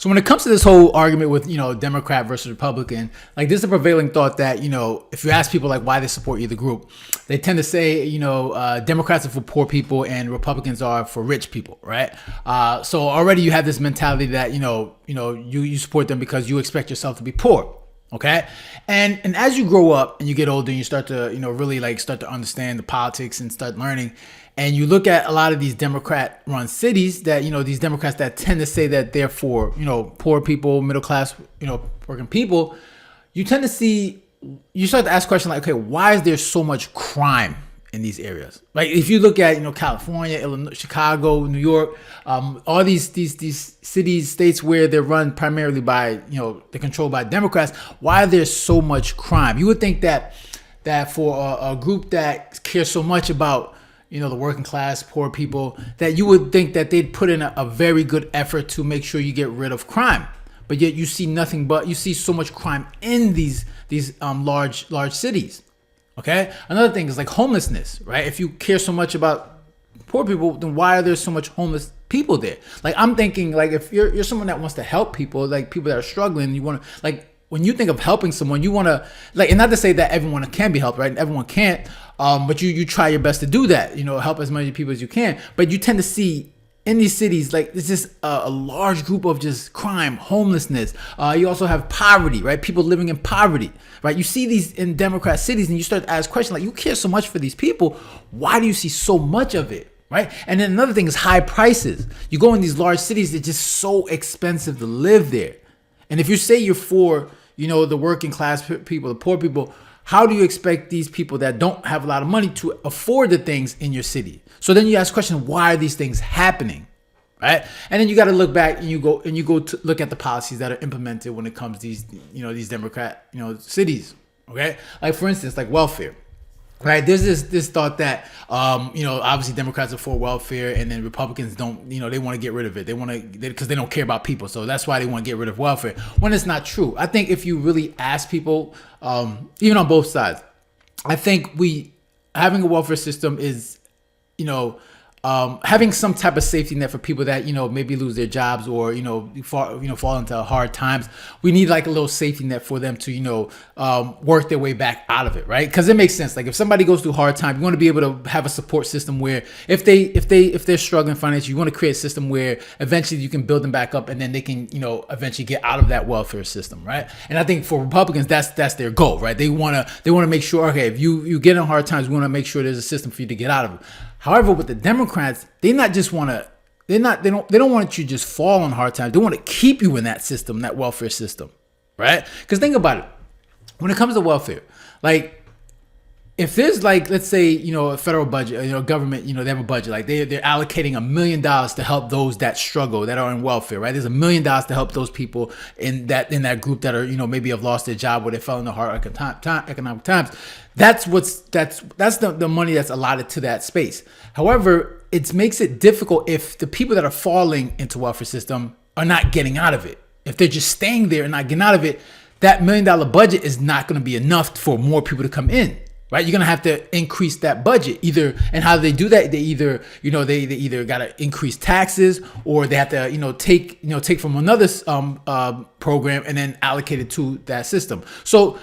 So when it comes to this whole argument with, Democrat versus Republican, like there's a prevailing thought that, if you ask people like why they support either group, they tend to say, Democrats are for poor people and Republicans are for rich people, right? So already you have this mentality that, you support them because you expect yourself to be poor. Okay. And as you grow up and you get older and you start to, really like start to understand the politics and start learning, and you look at a lot of these Democrat run cities that, these Democrats that tend to say that they're for, poor people, middle class, working people, you tend to see, you start to ask questions like, okay, why is there so much crime in these areas? Like if you look at, California, Illinois, Chicago, New York, all these cities, states where they're run primarily by, they're controlled by Democrats, why is there so much crime? You would think that for a group that cares so much about, the working class, poor people, that you would think that they'd put in a very good effort to make sure you get rid of crime. But yet you see nothing but, you see so much crime in these large cities. Okay. Another thing is like homelessness, right? If you care so much about poor people, then why are there so much homeless people there? Like I'm thinking, like if you're someone that wants to help people, like people that are struggling, you want to, like when you think of helping someone, you want to, like, and not to say that everyone can be helped, right? Everyone can't, but you try your best to do that. Help as many people as you can. But you tend to see in these cities, like there's just a large group of just crime, homelessness. You also have poverty, right? People living in poverty, right? You see these in Democrat cities and you start to ask questions like, you care so much for these people. Why do you see so much of it, right? And then another thing is high prices. You go in these large cities, they're just so expensive to live there. And if you say you're for, the working class people, the poor people, how do you expect these people that don't have a lot of money to afford the things in your city? So then you ask the question, why are these things happening? Right? And then you got to look back and you go to look at the policies that are implemented when it comes to these Democrat, cities. Okay. Like for instance, like welfare. Right. There's this thought that, obviously Democrats are for welfare and then Republicans don't, they want to get rid of it. They want to, because they don't care about people. So that's why they want to get rid of welfare when it's not true. I think if you really ask people, even on both sides, I think having a welfare system is, having some type of safety net for people that, maybe lose their jobs or, fall into hard times. We need like a little safety net for them to, work their way back out of it. Right. Cause it makes sense. Like if somebody goes through a hard time, you want to be able to have a support system where if they're struggling financially, you want to create a system where eventually you can build them back up and then they can, eventually get out of that welfare system. Right. And I think for Republicans, that's their goal, right? They want to make sure, okay, if you get in hard times, we want to make sure there's a system for you to get out of it. However, with the Democrats, they don't want you to just fall on hard times. They want to keep you in that system, that welfare system, right? Because think about it. When it comes to welfare, like if there's like, let's say, a federal budget, government, they have a budget, like they're allocating $1 million to help those that struggle, that are in welfare, right? There's $1 million to help those people in that group that are, maybe have lost their job or they fell into hard economic times. That's the money that's allotted to that space. However, it makes it difficult if the people that are falling into welfare system are not getting out of it. If they're just staying there and not getting out of it, that $1 million budget is not going to be enough for more people to come in. Right, you're gonna have to increase that budget and how do they do that? They either gotta increase taxes or they have to take from another program and then allocate it to that system. So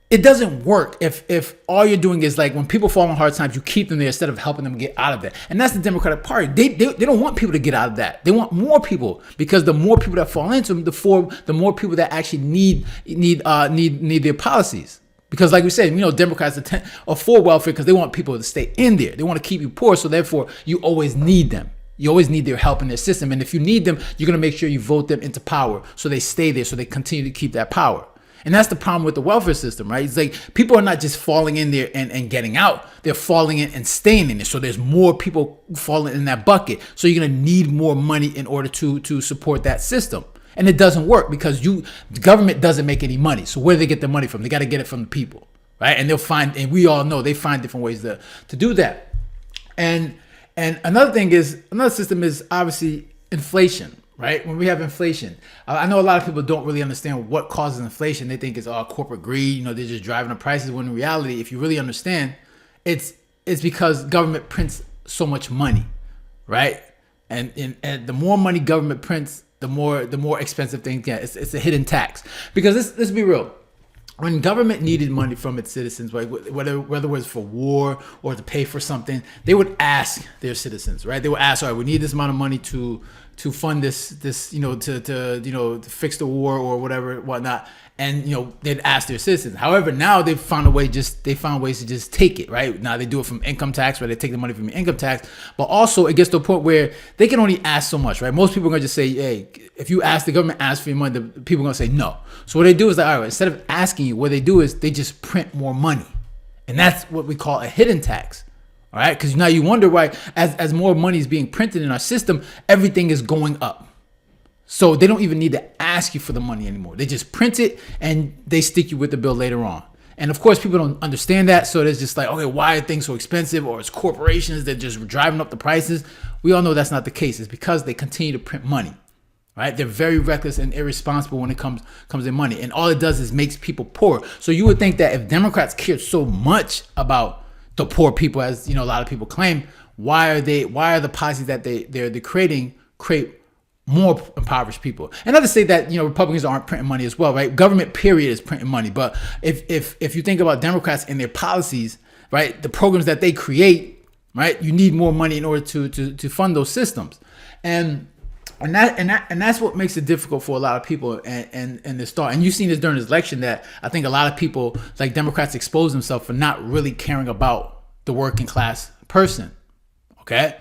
it doesn't work if all you're doing is like when people fall on hard times, you keep them there instead of helping them get out of that. And that's the Democratic Party. They don't want people to get out of that. They want more people because the more people that fall into them, the more people that actually need their policies. Because like we said, Democrats are for welfare because they want people to stay in there. They want to keep you poor. So therefore, you always need them. You always need their help in their system. And if you need them, you're going to make sure you vote them into power so they stay there, so they continue to keep that power. And that's the problem with the welfare system, right? It's like people are not just falling in there and getting out. They're falling in and staying in there. So there's more people falling in that bucket. So you're going to need more money in order to support that system. And it doesn't work because the government doesn't make any money. So where do they get the money from? They got to get it from the people, right? And and we all know they find different ways to do that. And another system is obviously inflation, right? When we have inflation, I know a lot of people don't really understand what causes inflation. They think it's corporate greed. They're just driving up prices. When in reality, if you really understand, it's because government prints so much money, right? And the more money government prints, the more expensive things get. It's a hidden tax. Because let's be real. When government needed money from its citizens, right, whether it was for war or to pay for something, they would ask their citizens, right? They would ask, all right, we need this amount of money to fund this, to fix the war or whatever, whatnot. And, they'd ask their citizens. However, now they've found ways to just take it, right? Now they do it from income tax, right? They take the money from your income tax, but also it gets to a point where they can only ask so much, right? Most people are going to just say, hey, if you ask, the government asks for your money, the people are going to say no. So what they do is all right, instead of asking you, what they do is they just print more money. And that's what we call a hidden tax. All right. Because now you wonder why, as more money is being printed in our system, everything is going up. So they don't even need to ask you for the money anymore. They just print it and they stick you with the bill later on. And of course, people don't understand that. So it's just like, okay, why are things so expensive? Or it's corporations that just driving up the prices. We all know that's not the case. It's because they continue to print money. Right? They're very reckless and irresponsible when it comes to money. And all it does is makes people poor. So you would think that if Democrats cared so much about the poor people, as a lot of people claim, why are the policies that they're create more impoverished people? And not to say that Republicans aren't printing money as well, right? Government period is printing money, but if you think about Democrats and their policies, right, the programs that they create, right, you need more money in order to fund those systems, and that's what makes it difficult for a lot of people and this thought. And you've seen this during this election that I think a lot of people, like Democrats, expose themselves for not really caring about the working class person. Okay.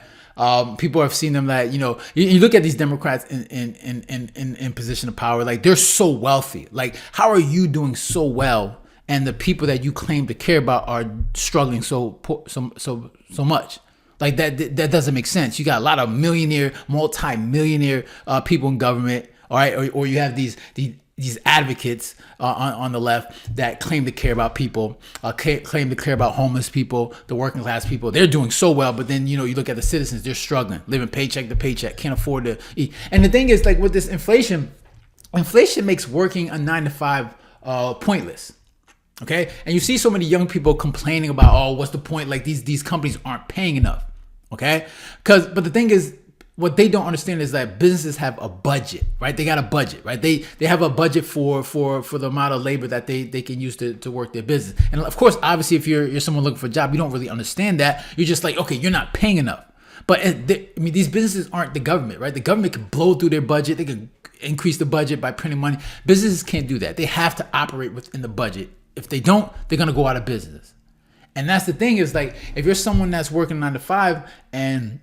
People have seen them that, you look at these Democrats in position of power, like they're so wealthy. Like, how are you doing so well? And the people that you claim to care about are struggling so much. Like that doesn't make sense. You got a lot of multi-millionaire people in government, all right? Or you have these advocates on the left that claim to care about people, claim to care about homeless people, the working class people. They're doing so well, but then you look at the citizens, they're struggling, living paycheck to paycheck, can't afford to eat. And the thing is, like with this inflation makes working a 9-to-5 pointless. Okay, and you see so many young people complaining about, oh, what's the point? Like these companies aren't paying enough. Okay, but the thing is, what they don't understand is that businesses have a budget, right? They got a budget, right? They have a budget for the amount of labor that they can use to work their business. And of course, obviously, if you're someone looking for a job, you don't really understand that. You're just like, okay, you're not paying enough. But these businesses aren't the government, right? The government can blow through their budget. They can increase the budget by printing money. Businesses can't do that. They have to operate within the budget. If they don't, they're going to go out of business. And that's the thing is, like, if you're someone that's working 9-to-5 and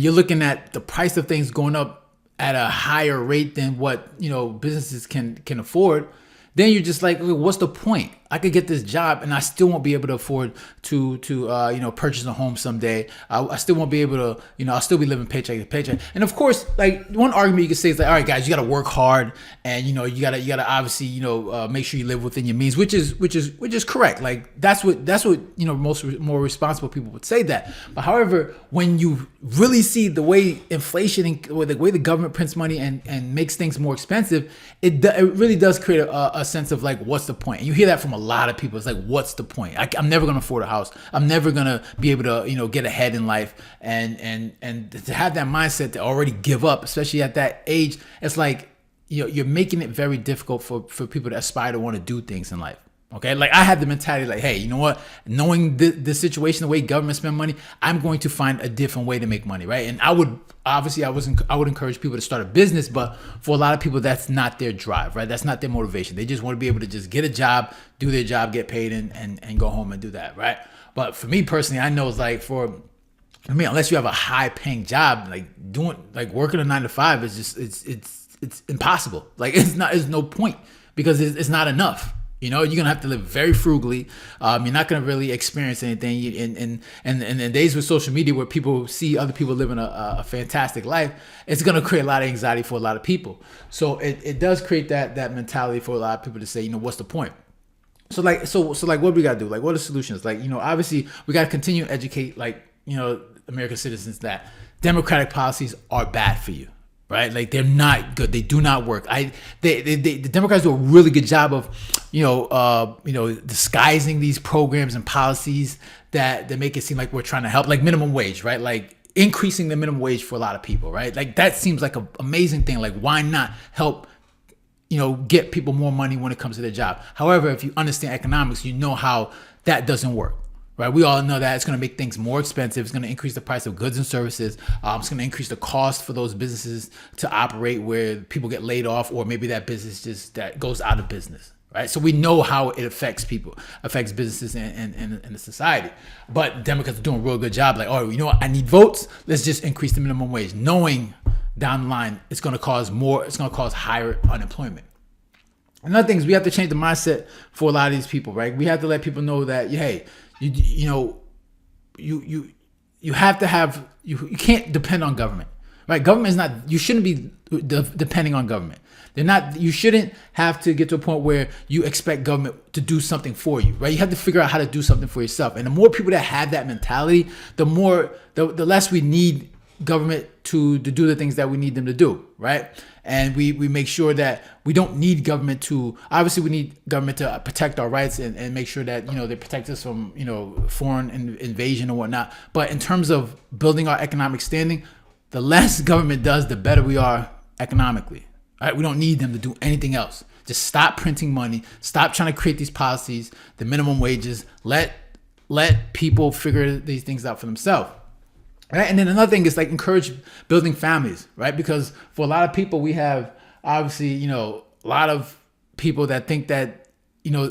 you're looking at the price of things going up at a higher rate than what, businesses can afford, then you're just like, what's the point? I could get this job and I still won't be able to afford to purchase a home someday. I still won't be able to, I'll still be living paycheck to paycheck. And of course, like one argument you could say is like, all right, guys, you got to work hard and, you gotta obviously, make sure you live within your means, which is correct. Like that's what, more responsible people would say that. But however, when you really see the way inflation and the way the government prints money and makes things more expensive, it really does create a sense of like, what's the point? And you hear that from a lot of people. It's like, what's the point? I'm never going to afford a house. I'm never going to be able to, get ahead in life. And to have that mindset to already give up, especially at that age, it's like, you're making it very difficult for people to aspire to want to do things in life. Okay. Like I had the mentality like, hey, you know what? Knowing the situation, the way government spend money, I'm going to find a different way to make money. Right. And I would encourage people to start a business, but for a lot of people, that's not their drive, right? That's not their motivation. They just want to be able to just get a job, do their job, get paid and go home and do that. Right. But for me personally, I know it's like unless you have a high paying job, like working a 9-to-5 is just, it's impossible. Like there's no point because it's not enough. You're going to have to live very frugally. You're not going to really experience anything. And in days with social media where people see other people living a fantastic life, it's going to create a lot of anxiety for a lot of people. So it does create that mentality for a lot of people to say, what's the point? So what we got to do? Like, what are the solutions? Like, obviously we got to continue to educate, American citizens that democratic policies are bad for you. Right, like they're not good. They do not work. The Democrats do a really good job of, disguising these programs and policies that make it seem like we're trying to help, like minimum wage, right? Like increasing the minimum wage for a lot of people, right? Like that seems like an amazing thing. Like why not help, get people more money when it comes to their job? However, if you understand economics, you know how that doesn't work, right? We all know that it's going to make things more expensive. It's going to increase the price of goods and services. It's going to increase the cost for those businesses to operate where people get laid off, or maybe that business just that goes out of business. Right. So we know how it affects people, affects businesses and the society. But Democrats are doing a real good job. Like, oh, you know what? I need votes. Let's just increase the minimum wage, knowing down the line it's going to cause higher unemployment. Another thing is we have to change the mindset for a lot of these people, right? We have to let people know that, hey, you have to have, you can't depend on government, right? Government is not, you shouldn't be depending on government. You shouldn't have to get to a point where you expect government to do something for you, right? You have to figure out how to do something for yourself. And the more people that have that mentality, the less we need government to do the things that we need them to do, right? And we make sure that we don't need government to, obviously we need government to protect our rights and make sure that, they protect us from, foreign invasion or whatnot. But in terms of building our economic standing, the less government does, the better we are economically. All right, we don't need them to do anything else. Just stop printing money. Stop trying to create these policies, the minimum wages. Let people figure these things out for themselves. Right? And then another thing is like encourage building families, right? Because for a lot of people, we have obviously, a lot of people that think that,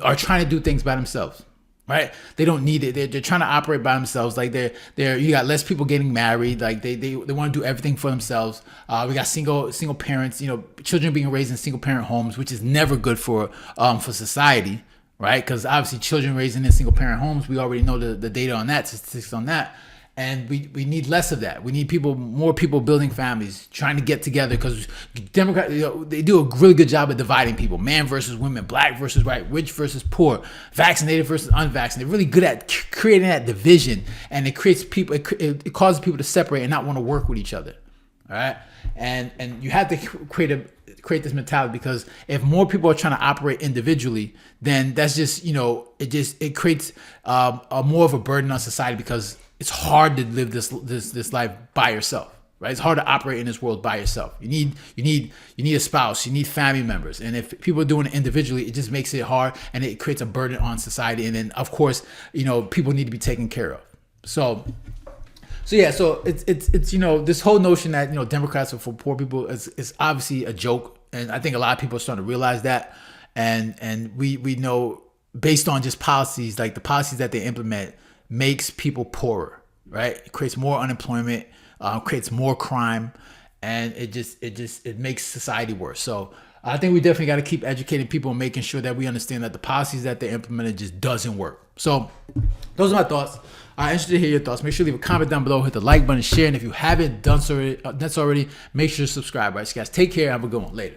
are trying to do things by themselves. Right? They don't need it. They're trying to operate by themselves. Like you got less people getting married. Like they want to do everything for themselves. We got single parents, children being raised in single parent homes, which is never good for society. Right? Because obviously children raised in single parent homes, we already know the data on that, statistics on that. And we need less of that. We need more people building families, trying to get together, because Democrats, they do a really good job of dividing people: man versus women, black versus white, rich versus poor, vaccinated versus unvaccinated. They're really good at creating that division, and it creates people. It causes people to separate and not want to work with each other. All right, and you have to create this mentality, because if more people are trying to operate individually, then that's just it creates a more of a burden on society, because it's hard to live this life by yourself, right? It's hard to operate in this world by yourself. You need a spouse, you need family members, and if people are doing it individually, it just makes it hard and it creates a burden on society. And then of course, people need to be taken care of. So it's this whole notion that Democrats are for poor people is obviously a joke, and I think a lot of people are starting to realize that. And we know, based on just policies, like the policies that they implement, makes people poorer, right? It creates more unemployment, creates more crime, and it makes society worse. So I think we definitely got to keep educating people and making sure that we understand that the policies that they implemented just doesn't work. So those are my thoughts. I'm interested to hear your thoughts. Make sure to leave a comment down below, hit the like button, share, and if you haven't done so already, make sure to subscribe. Right, so guys, take care. Have a good one. Later.